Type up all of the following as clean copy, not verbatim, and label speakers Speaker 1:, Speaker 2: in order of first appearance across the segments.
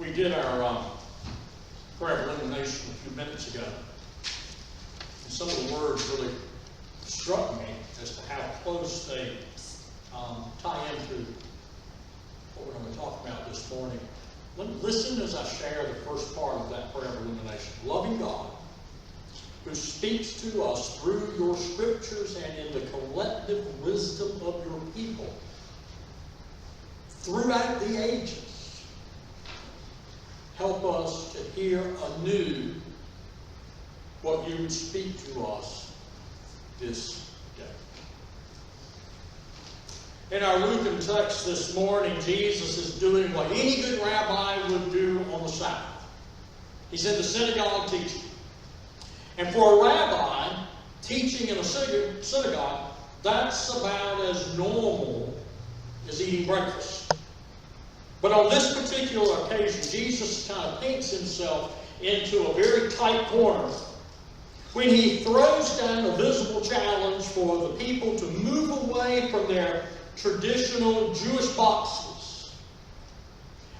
Speaker 1: We did our prayer of illumination a few minutes ago. And some of the words really struck me as to how close they tie into what we're going to talk about this morning. Listen as I share the first part of that prayer of illumination. Loving God, who speaks to us through your scriptures and in the collective wisdom of your people throughout the ages, help us to hear anew what you would speak to us this day. In our Lucan text this morning, Jesus is doing what any good rabbi would do on the Sabbath. He's in the synagogue teaching. And for a rabbi, teaching in a synagogue, that's about as normal as eating breakfast. But on this particular occasion, Jesus kind of paints himself into a very tight corner when he throws down a visible challenge for the people to move away from their traditional Jewish boxes.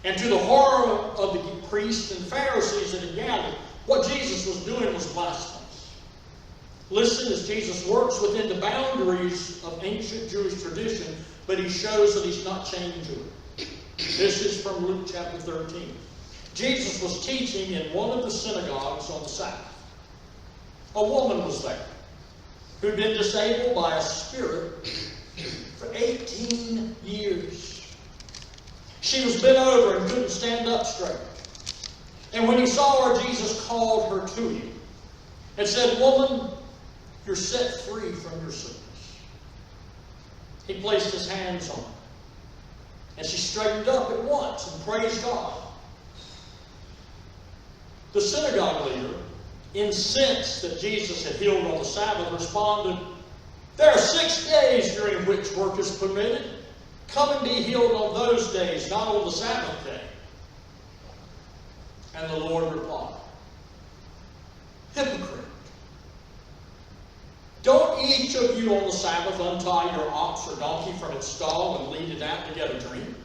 Speaker 1: And to the horror of the priests and Pharisees that had gathered, what Jesus was doing was blasphemous. Listen as Jesus works within the boundaries of ancient Jewish tradition, but he shows that he's not changing. This is from Luke chapter 13. Jesus was teaching in one of the synagogues on the Sabbath. A woman was there who'd been disabled by a spirit for 18 years. She was bent over and couldn't stand up straight. And when he saw her, Jesus called her to him and said, "Woman, you're set free from your sickness." He placed his hands on her, and she straightened up at once and praised God. The synagogue leader, incensed that Jesus had healed on the Sabbath, responded, "There are 6 days during which work is permitted. Come and be healed on those days, not on the Sabbath day." And the Lord replied, "Hypocrite! Don't each of you on the Sabbath untie your ox or donkey from its stall and lead it out to get a drink?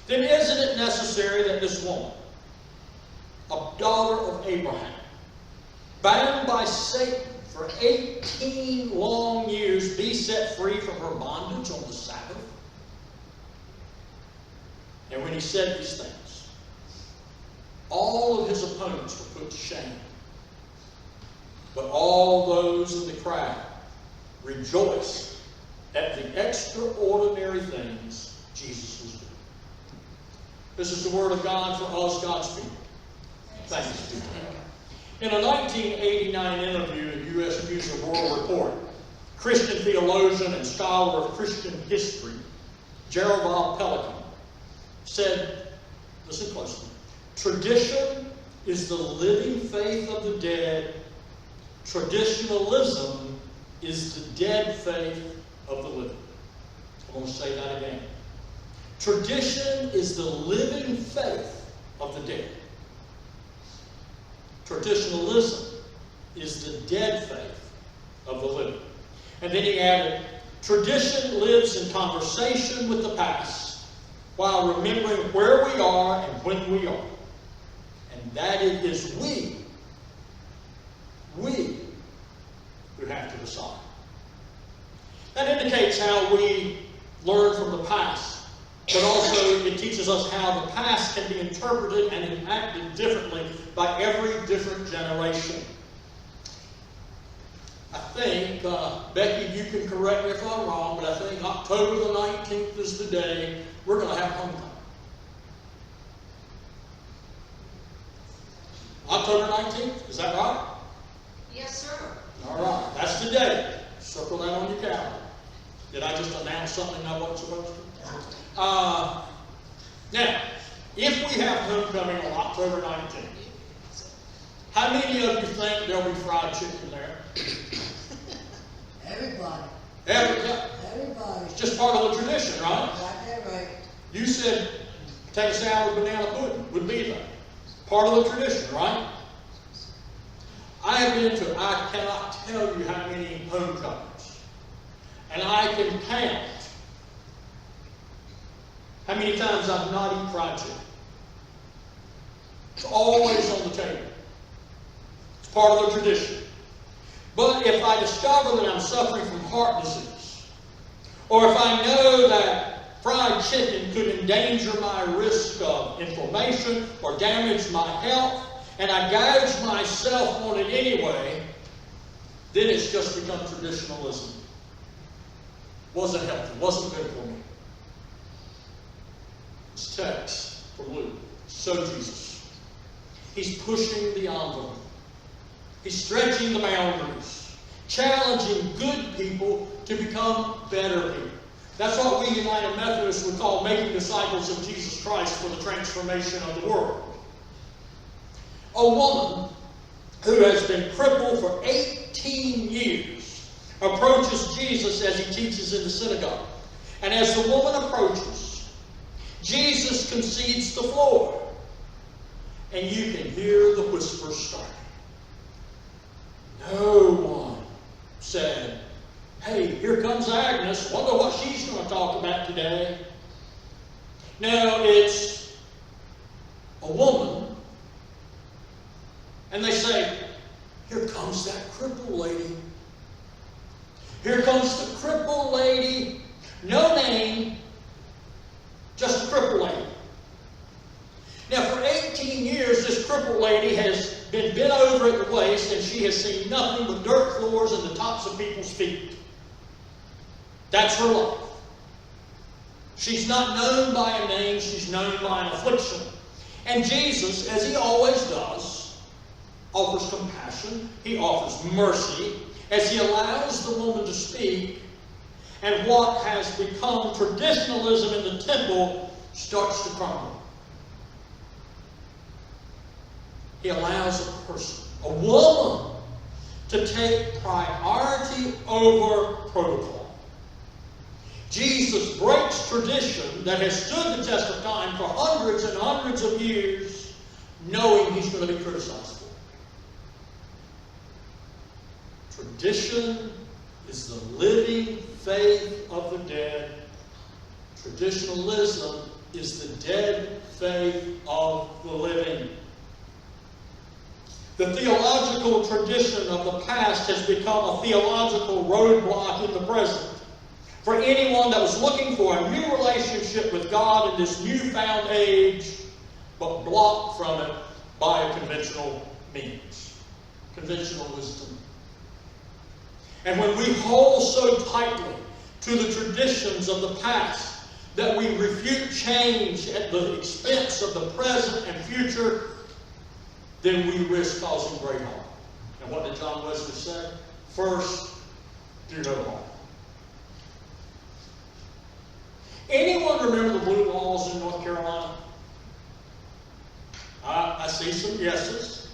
Speaker 1: Then isn't it necessary that this woman, a daughter of Abraham, bound by Satan for 18 long years, be set free from her bondage on the Sabbath?" And when he said these things, all of his opponents were put to shame. But all those in the crowd rejoiced at the extraordinary things Jesus was doing. This is the word of God for us, God's people. Thanks be to God. In a 1989 interview in U.S. News and World Report, Christian theologian and scholar of Christian history, Gerald Pelican, said, listen closely, "Tradition is the living faith of the dead. Traditionalism is the dead faith of the living." I'm going to say that again. Tradition is the living faith of the dead. Traditionalism is the dead faith of the living. And then he added, "Tradition lives in conversation with the past while remembering where we are and when we are. And that it is we who have to decide." That indicates how we learn from the past, but also it teaches us how the past can be interpreted and enacted differently by every different generation. I think, Becky, you can correct me if I'm wrong, but I think October the 19th is the day we're going to have homecoming. October 19th, is that right?
Speaker 2: Yes, sir.
Speaker 1: All right, that's the day. Circle that on your calendar. Did I just announce something I wasn't supposed to? Now, if we have homecoming on October 19th, how many of you think there'll be fried chicken there?
Speaker 3: Everybody.
Speaker 1: Everybody. It's just part of the tradition, right?
Speaker 3: Got that right.
Speaker 1: You said potato salad, banana pudding would be there. Part of the tradition, right? I have been to, I cannot tell you how many homecomings. And I can count how many times I've not eaten fried chicken. It's always on the table. It's part of the tradition. But if I discover that I'm suffering from heart disease, or if I know that fried chicken could endanger my risk of inflammation or damage my health, and I gouge myself on it anyway, then it's just become traditionalism. Wasn't healthy, wasn't good for me. This text from Luke, so Jesus. He's pushing the envelope. He's stretching the boundaries, challenging good people to become better people. That's what we United Methodists would call making disciples of Jesus Christ for the transformation of the world. A woman who has been crippled for 18 years approaches Jesus as he teaches in the synagogue. And as the woman approaches, Jesus concedes the floor. And you can hear the whispers starting. No one said, "Hey, here comes Agnes. Wonder what she's going to talk about today." No, it's a woman. And they say, "Here comes that crippled lady. Here comes the crippled lady. No name, just a crippled lady." Now, for 18 years, this crippled lady has been bent over at the waist, and she has seen nothing but dirt floors and the tops of people's feet. That's her life. She's not known by a name, she's known by an affliction. And Jesus, as he always does, offers compassion, he offers mercy, as he allows the woman to speak, and what has become traditionalism in the temple starts to crumble. He allows a person, a woman, to take priority over protocol. Jesus breaks tradition that has stood the test of time for hundreds and hundreds of years, knowing he's going to be criticized for it. Tradition is the living faith of the dead. Traditionalism is the dead faith of the living. The theological tradition of the past has become a theological roadblock in the present. For anyone that was looking for a new relationship with God in this newfound age, but blocked from it by a conventional means, conventional wisdom. And when we hold so tightly to the traditions of the past that we refute change at the expense of the present and future, then we risk causing great harm. And what did John Wesley say? First, do no harm. Anyone remember the blue laws in North Carolina? I see some yeses.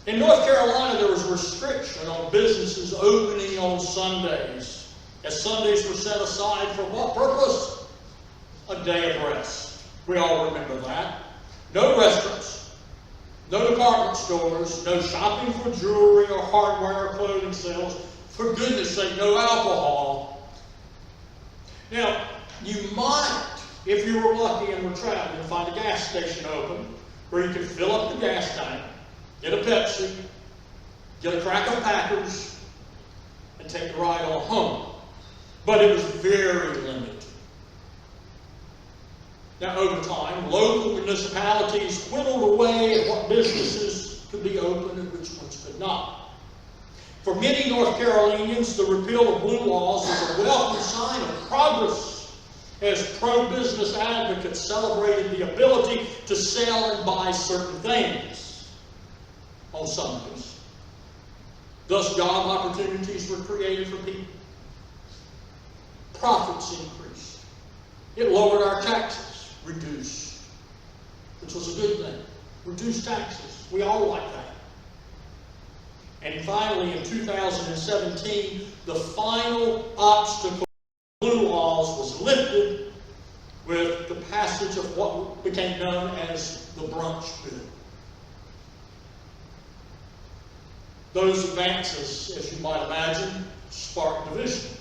Speaker 1: In North Carolina, there was a restriction on businesses opening on Sundays, as Sundays were set aside for what purpose? A day of rest. We all remember that. No restaurants, no department stores, no shopping for jewelry or hardware or clothing sales. For goodness sake, no alcohol. Now, you might, if you were lucky and were traveling, find a gas station open where you could fill up the gas tank, get a Pepsi, get a crack of Packers, and take the ride on home. But it was very limited. Now, over time, local municipalities whittled away at what businesses could be open and which ones could not. For many North Carolinians, the repeal of blue laws is a welcome sign of progress, as pro-business advocates celebrated the ability to sell and buy certain things on Sundays. Thus, job opportunities were created for people. Profits increased. It lowered our taxes, reduced, which was a good thing. Reduced taxes. We all like that. And finally, in 2017, the final obstacle to blue laws was lifted with the passage of what became known as the brunch bill. Those advances, as you might imagine, sparked division.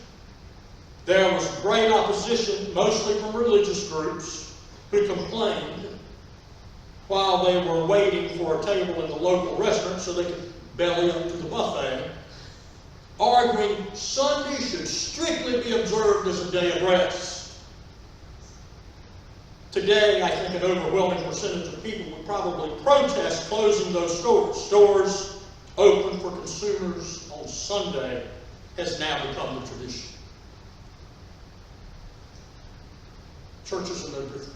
Speaker 1: There was great opposition, mostly from religious groups, who complained while they were waiting for a table in the local restaurant so they could belly up to the buffet, arguing Sunday should strictly be observed as a day of rest. Today, I think an overwhelming percentage of people would probably protest closing those stores. Stores open for consumers on Sunday has now become the tradition. Churches are no different.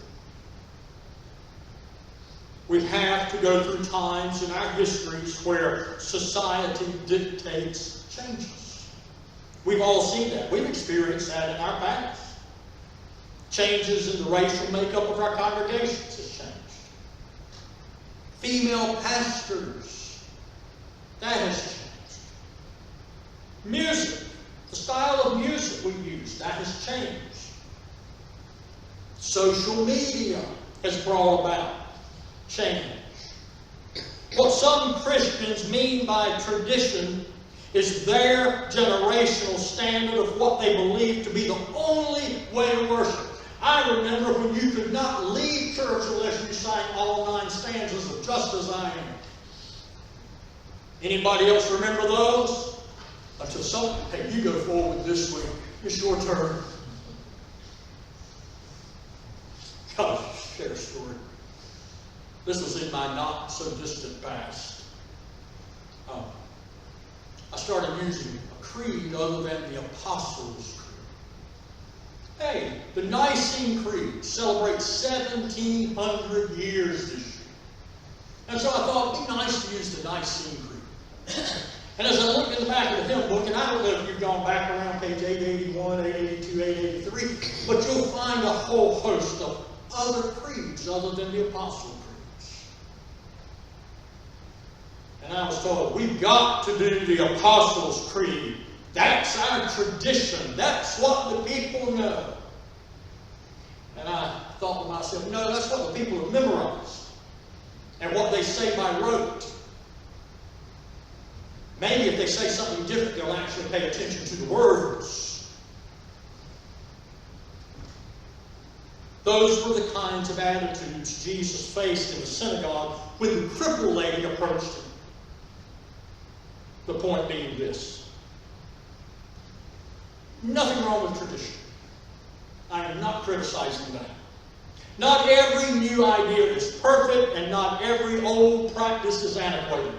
Speaker 1: We have to go through times in our histories where society dictates changes. We've all seen that. We've experienced that in our past. Changes in the racial makeup of our congregations has changed. Female pastors, that has changed. Music, the style of music we use, that has changed. Social media has brought about change. What some Christians mean by tradition is their generational standard of what they believe to be the only way to worship. I remember when you could not leave church unless you sang all 9 stanzas of Just As I Am. Anybody else remember those? Until someone, hey, you go forward this week. It's your turn. I'll share a story. This was in my not-so-distant past. I started using a creed other than the Apostles' Creed. Hey, the Nicene Creed celebrates 1,700 years this year. And so I thought it'd be nice to use the Nicene Creed. And as I looked in the back of the hymn book, and I don't know if you've gone back around page 881, 882, 883, but you'll find a whole host of other creeds other than the Apostle Creeds. And I was told, we've got to do the Apostles' Creed. That's our tradition. That's what the people know. And I thought to myself, no, that's what the people have memorized. And what they say by rote. Maybe if they say something different, they'll actually pay attention to the words. Those were the kinds of attitudes Jesus faced in the synagogue when the crippled lady approached him. The point being this. Nothing wrong with tradition. I am not criticizing that. Not every new idea is perfect, and not every old practice is antiquated.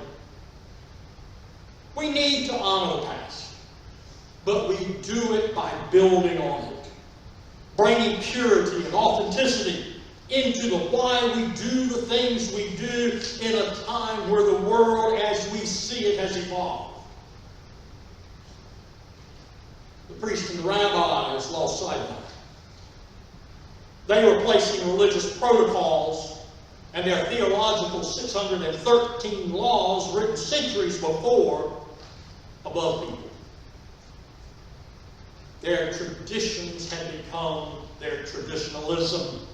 Speaker 1: We need to honor the past, but we do it by building on it, bringing purity and authenticity into the why we do the things we do in a time where the world as we see it has evolved. The priest and the rabbis lost sight of that. They were placing religious protocols and their theological 613 laws written centuries before above people. Their traditions had become their traditionalism.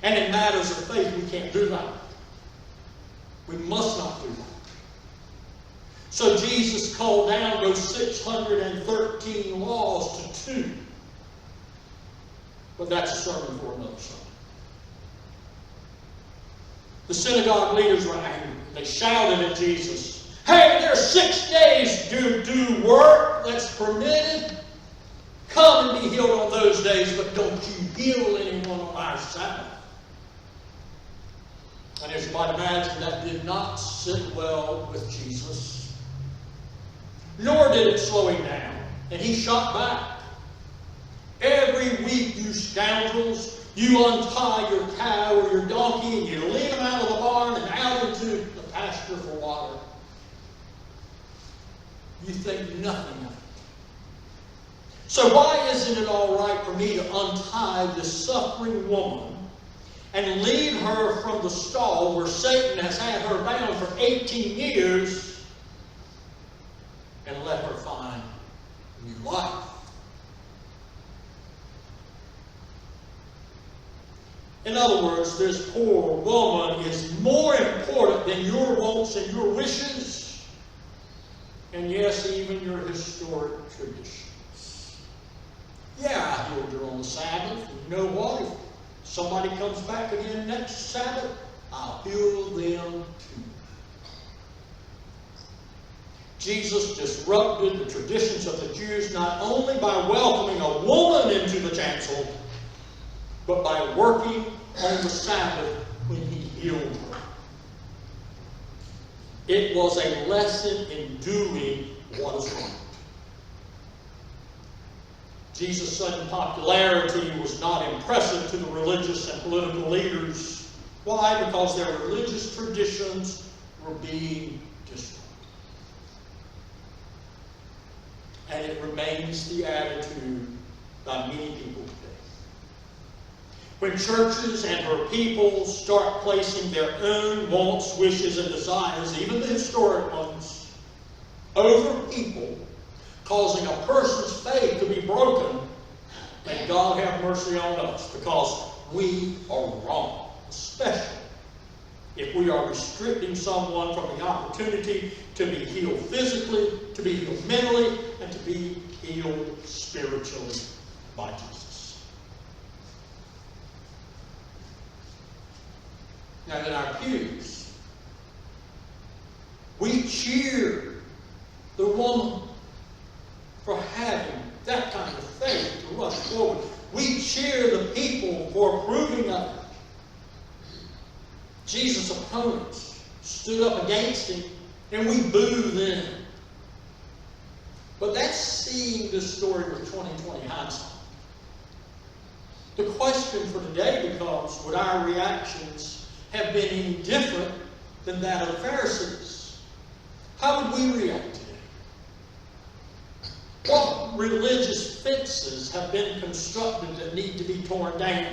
Speaker 1: And in matters of faith, we can't do that. We must not do that. So Jesus called down those 613 laws to 2. But that's a sermon for another Sunday. The synagogue leaders were angry. They shouted at Jesus, "Hey, there's 6 days to do work that's permitted. Come and be healed on those days, but don't you heal anyone on our Sabbath." And as you might imagine, that did not sit well with Jesus. Nor did it slow him down. And he shot back. "Every week, you scoundrels, you untie your cow or your donkey and you lead them out of the barn and out into the pasture for water. You think nothing of it. So why isn't it all right for me to untie this suffering woman and lead her from the stall where Satan has had her bound for 18 years and let her find new life?" In other words, this poor woman is more important than your wants and your wishes, and yes, even your historic traditions. Yeah, I healed her on the Sabbath. You know what? If somebody comes back again next Sabbath, I'll heal them too. Jesus disrupted the traditions of the Jews not only by welcoming a woman into the chancel, but by working on the Sabbath when he healed her. It was a lesson in doing what is right. Jesus' sudden popularity was not impressive to the religious and political leaders. Why? Because their religious traditions were being destroyed. And it remains the attitude by many people today. When churches and her people start placing their own wants, wishes, and desires, even the historic ones, over people, causing a person's faith to be broken, may God have mercy on us, because we are wrong, especially if we are restricting someone from the opportunity to be healed physically, to be healed mentally, and to be healed spiritually by Jesus. Now, in our pews, we cheer the woman for having that kind of faith to rush forward. We cheer the people for approving of it. Jesus' opponents stood up against him, and we boo them. But that's seeing this story with 20/20 hindsight. The question for today becomes, would our reactions have been any different than that of the Pharisees? How would we react today? What religious fences have been constructed that need to be torn down?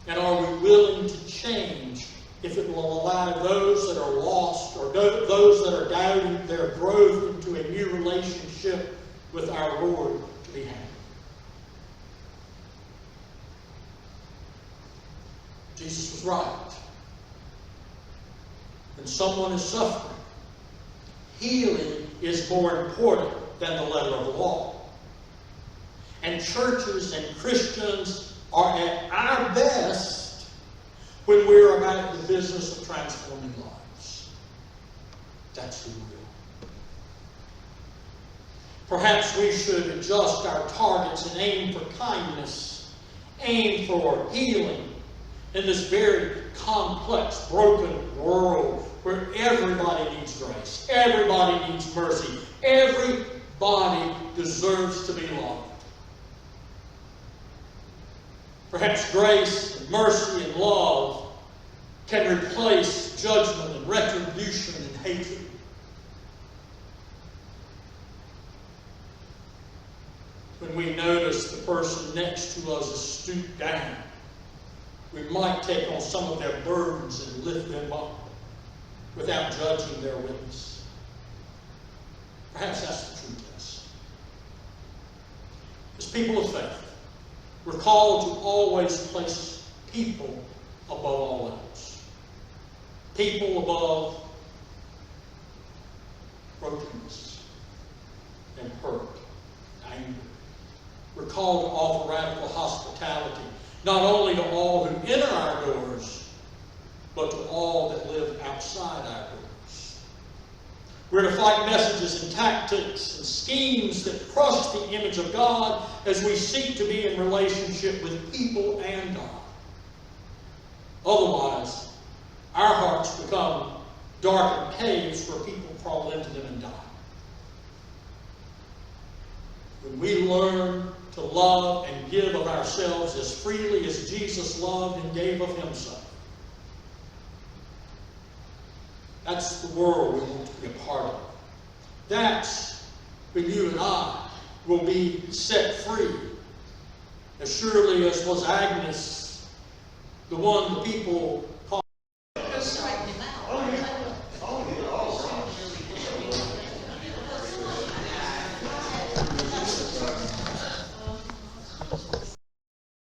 Speaker 1: And are we willing to change if it will allow those that are lost or those that are doubting their growth into a new relationship with our Lord to be happy? Jesus was right. When someone is suffering, healing is more important than the letter of the law. And churches and Christians are at our best when we're about the business of transforming lives. That's who we are. Perhaps we should adjust our targets and aim for kindness, aim for healing in this very complex, broken world where everybody needs grace, everybody needs mercy, everybody deserves to be loved. Perhaps grace and mercy and love can replace judgment and retribution and hatred. When we notice the person next to us is stooped down, we might take on some of their burdens and lift them up without judging their witness. Perhaps that's the true test. As people of faith, we're called to always place people above all else. People above brokenness and hurt, anger. We're called to offer radical hospitality, not only to all who enter our doors, but to all that live outside our doors. We're to fight messages and tactics and schemes that crush the image of God as we seek to be in relationship with people and God. Otherwise, our hearts become darkened caves where people crawl into them and die. When we learn to love and give of ourselves as freely as Jesus loved and gave of himself, that's the world we want to be a part of. That's when you and I will be set free. As surely as was Agnes, the one the people